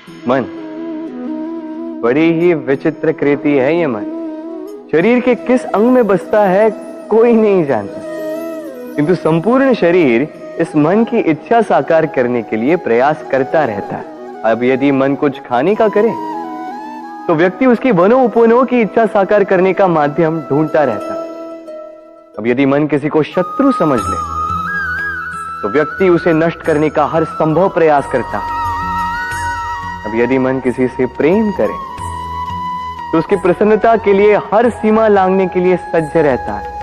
मन बड़ी ही विचित्र कृति है। ये मन शरीर के किस अंग में बसता है कोई नहीं जानता, किंतु संपूर्ण शरीर इस मन की इच्छा साकार करने के लिए प्रयास करता रहता है। अब यदि मन कुछ खाने का करे तो व्यक्ति उसकी वनो उपवनों की इच्छा साकार करने का माध्यम ढूंढता रहता है। अब यदि मन किसी को शत्रु समझ ले तो व्यक्ति उसे नष्ट करने का हर संभव प्रयास करता है। अब यदि मन किसी से प्रेम करे तो उसकी प्रसन्नता के लिए हर सीमा लांघने के लिए सज्ज रहता है।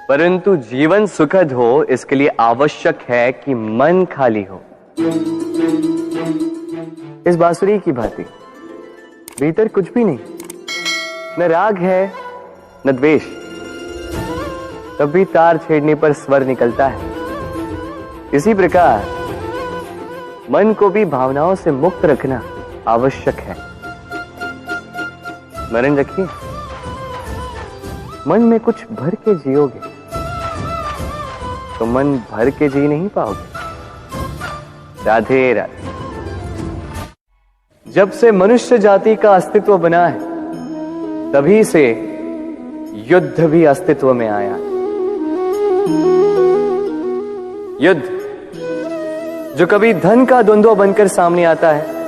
परंतु जीवन सुखद हो इसके लिए आवश्यक है कि मन खाली हो। इस बांसुरी की भांति भीतर कुछ भी नहीं, न राग है न द्वेष, तब भी तार छेड़ने पर स्वर निकलता है। इसी प्रकार मन को भी भावनाओं से मुक्त रखना आवश्यक है। स्मरण रखिए, मन में कुछ भर के जियोगे तो मन भर के जी नहीं पाओगे। राधे राधे। जब से मनुष्य जाति का अस्तित्व बना है तभी से युद्ध भी अस्तित्व में आया। युद्ध जो कभी धन का द्वंद्व बनकर सामने आता है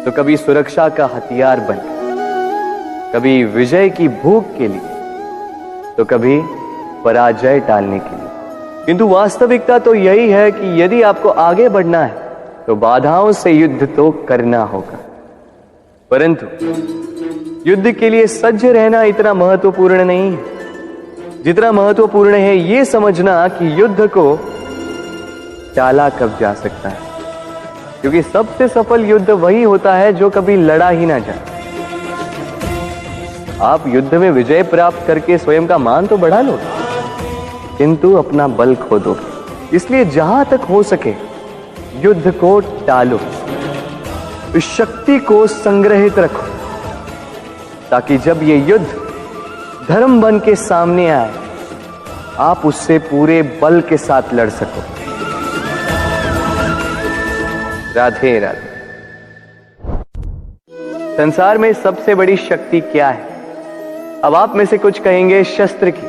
तो कभी सुरक्षा का हथियार बनकर, कभी विजय की भूख के लिए तो कभी पराजय टालने के लिए। किंतु वास्तविकता तो यही है कि यदि आपको आगे बढ़ना है तो बाधाओं से युद्ध तो करना होगा। परंतु युद्ध के लिए सज्ज रहना इतना महत्वपूर्ण नहीं है जितना महत्वपूर्ण है यह समझना कि युद्ध को टाला कब जा सकता है। क्योंकि सबसे सफल युद्ध वही होता है जो कभी लड़ा ही ना जाए। आप युद्ध में विजय प्राप्त करके स्वयं का मान तो बढ़ा लो, किंतु अपना बल खो दो। इसलिए जहां तक हो सके युद्ध को टालो, इस शक्ति को संग्रहित रखो, ताकि जब ये युद्ध धर्म बन के सामने आए आप उससे पूरे बल के साथ लड़ सको। राधे राधे। संसार में सबसे बड़ी शक्ति क्या है? अब आप में से कुछ कहेंगे शस्त्र की,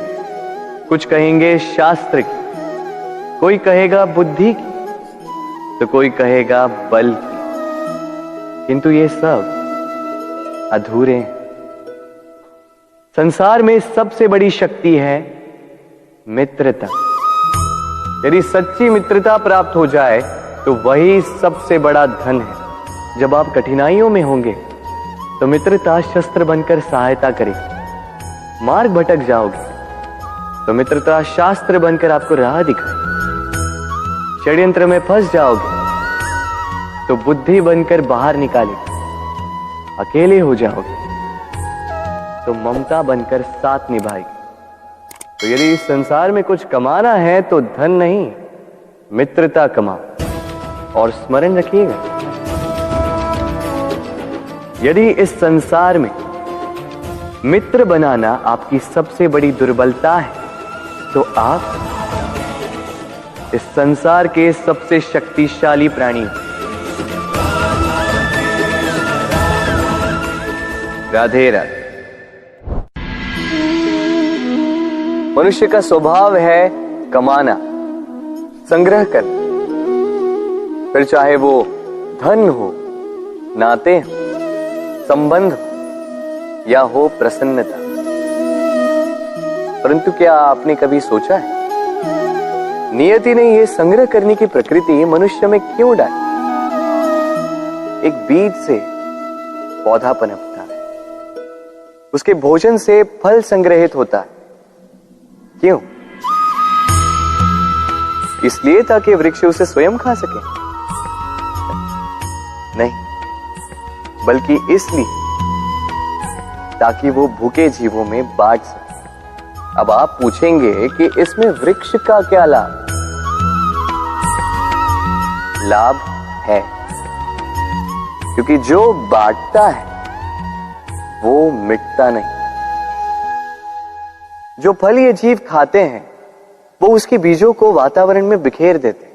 कुछ कहेंगे शास्त्र की, कोई कहेगा बुद्धि की, तो कोई कहेगा बल की। किंतु ये सब अधूरे हैं। संसार में सबसे बड़ी शक्ति है मित्रता। यदि सच्ची मित्रता प्राप्त हो जाए तो वही सबसे बड़ा धन है। जब आप कठिनाइयों में होंगे तो मित्रता शस्त्र बनकर सहायता करेगी। मार्ग भटक जाओगे तो मित्रता शास्त्र बनकर आपको राह दिखाए। षड्यंत्र में फंस जाओगे तो बुद्धि बनकर बाहर निकालेगी। अकेले हो जाओगे तो ममता बनकर साथ निभाएगी। तो यदि इस संसार में कुछ कमाना है तो धन नहीं, मित्रता कमाओ। और स्मरण रखिएगा, यदि इस संसार में मित्र बनाना आपकी सबसे बड़ी दुर्बलता है तो आप इस संसार के सबसे शक्तिशाली प्राणी हो। राधे राधे। मनुष्य का स्वभाव है कमाना, संग्रह करना, फिर चाहे वो धन हो, नाते हो, संबंध हो या हो प्रसन्नता। परंतु क्या आपने कभी सोचा है नियति ने यह संग्रह करने की प्रकृति मनुष्य में क्यों डाली? एक बीज से पौधा पनपता है, उसके भोजन से फल संग्रहित होता है। क्यों? इसलिए ताकि वृक्ष उसे स्वयं खा सके? नहीं, बल्कि इसलिए ताकि वो भूखे जीवों में बांट सके। अब आप पूछेंगे कि इसमें वृक्ष का क्या लाभ? लाभ है, क्योंकि जो बांटता है वो मिटता नहीं। जो फल ये जीव खाते हैं वो उसके बीजों को वातावरण में बिखेर देते हैं,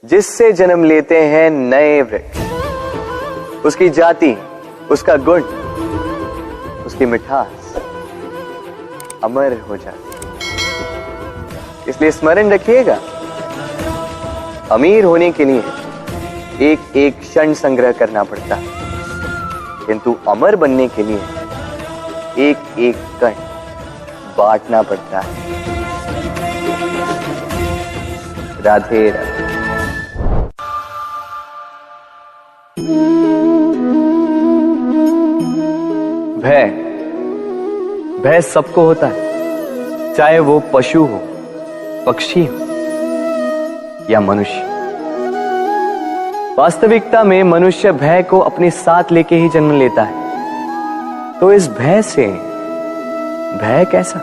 जिससे जन्म लेते हैं नए वृक्ष। उसकी जाति, उसका गुण, उसकी मिठास अमर हो जाती। इसलिए स्मरण रखिएगा, अमीर होने के लिए एक एक क्षण संग्रह करना पड़ता है, किंतु अमर बनने के लिए एक एक कण बांटना पड़ता है। राधे राधे। भय, भय सबको होता है, चाहे वो पशु हो, पक्षी हो या मनुष्य। वास्तविकता में मनुष्य भय को अपने साथ लेके ही जन्म लेता है। तो इस भय से, भय कैसा?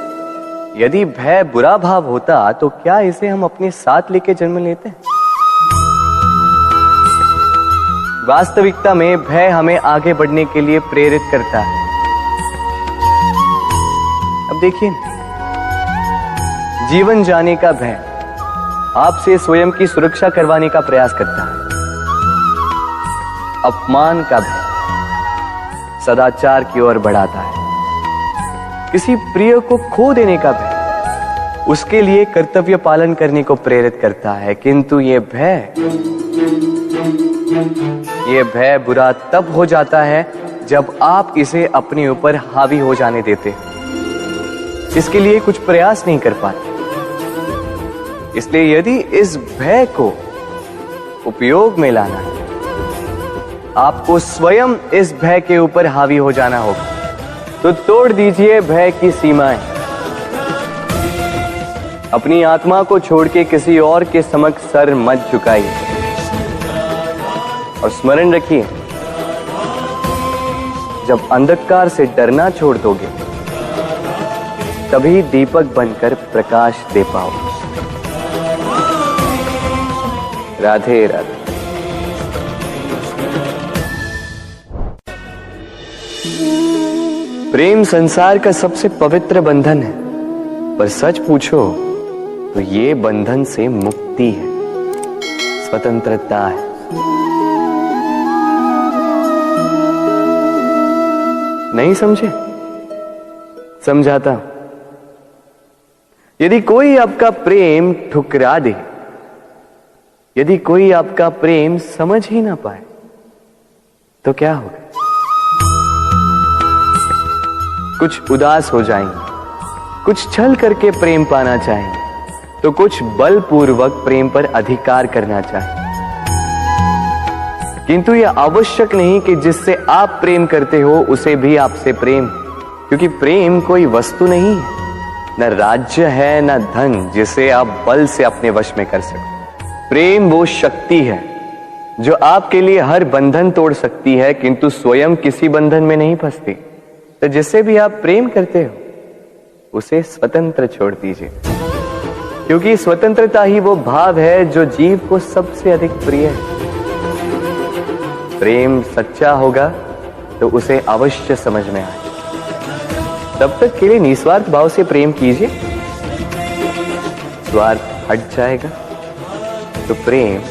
यदि भय बुरा भाव होता तो क्या इसे हम अपने साथ लेके जन्म लेते हैं? वास्तविकता में भय हमें आगे बढ़ने के लिए प्रेरित करता है। अब देखिए, जीवन जाने का भय आपसे स्वयं की सुरक्षा करवाने का प्रयास करता है। अपमान का भय सदाचार की ओर बढ़ाता है। किसी प्रिय को खो देने का भय उसके लिए कर्तव्य पालन करने को प्रेरित करता है। किंतु ये भय बुरा तब हो जाता है जब आप इसे अपने ऊपर हावी हो जाने देते हैं, इसके लिए कुछ प्रयास नहीं कर पाते। इसलिए यदि इस भय को उपयोग में लाना है, आपको स्वयं इस भय के ऊपर हावी हो जाना होगा। तो तोड़ दीजिए भय की सीमाएं। अपनी आत्मा को छोड़ के किसी और के समक्ष सर मत झुकाइए और स्मरण रखिए, जब अंधकार से डरना छोड़ दोगे तभी दीपक बनकर प्रकाश दे पाओगे। राधे राधे। प्रेम संसार का सबसे पवित्र बंधन है, पर सच पूछो तो ये बंधन से मुक्ति है, स्वतंत्रता है। नहीं समझे? समझाता हूं। यदि कोई आपका प्रेम ठुकरा दे, यदि कोई आपका प्रेम समझ ही ना पाए, तो क्या होगा? कुछ उदास हो जाएंगे, कुछ छल करके प्रेम पाना चाहेंगे, तो कुछ बलपूर्वक प्रेम पर अधिकार करना चाहेंगे। किंतु यह आवश्यक नहीं कि जिससे आप प्रेम करते हो उसे भी आपसे प्रेम, क्योंकि प्रेम कोई वस्तु नहीं है, न राज्य है, न धन जिसे आप बल से अपने वश में कर सकते। प्रेम वो शक्ति है जो आपके लिए हर बंधन तोड़ सकती है, किंतु स्वयं किसी बंधन में नहीं फंसती। तो जिससे भी आप प्रेम करते हो उसे स्वतंत्र छोड़ दीजिए, क्योंकि स्वतंत्रता ही वो भाव है जो जीव को सबसे अधिक प्रिय है। प्रेम सच्चा होगा तो उसे अवश्य समझ में आए। तब तक के लिए निस्वार्थ भाव से प्रेम कीजिए, स्वार्थ हट जाएगा तो प्रेम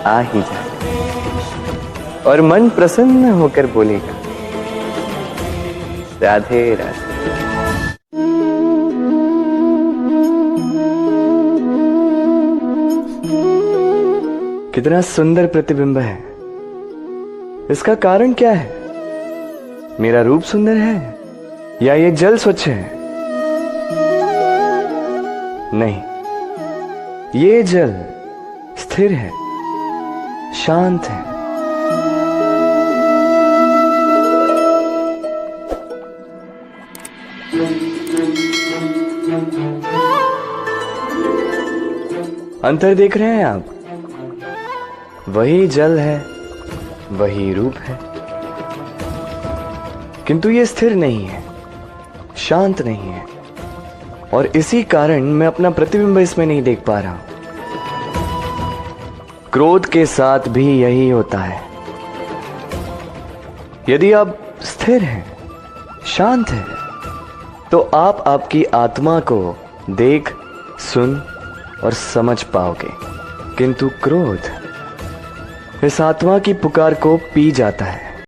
आ ही जाएगा और मन प्रसन्न होकर बोलेगा, राधे राधे। कितना सुंदर प्रतिबिंब है। इसका कारण क्या है? मेरा रूप सुंदर है या ये जल स्वच्छ है? नहीं, ये जल स्थिर है, शांत है। अंतर देख रहे हैं आप? वही जल है, वही रूप है, किंतु ये स्थिर नहीं है, शांत नहीं है, और इसी कारण मैं अपना प्रतिबिंब इसमें नहीं देख पा रहा हूं। क्रोध के साथ भी यही होता है। यदि आप स्थिर हैं, शांत हैं, तो आप आपकी आत्मा को देख, सुन और समझ पाओगे, किंतु क्रोध इस आत्मा की पुकार को पी जाता है।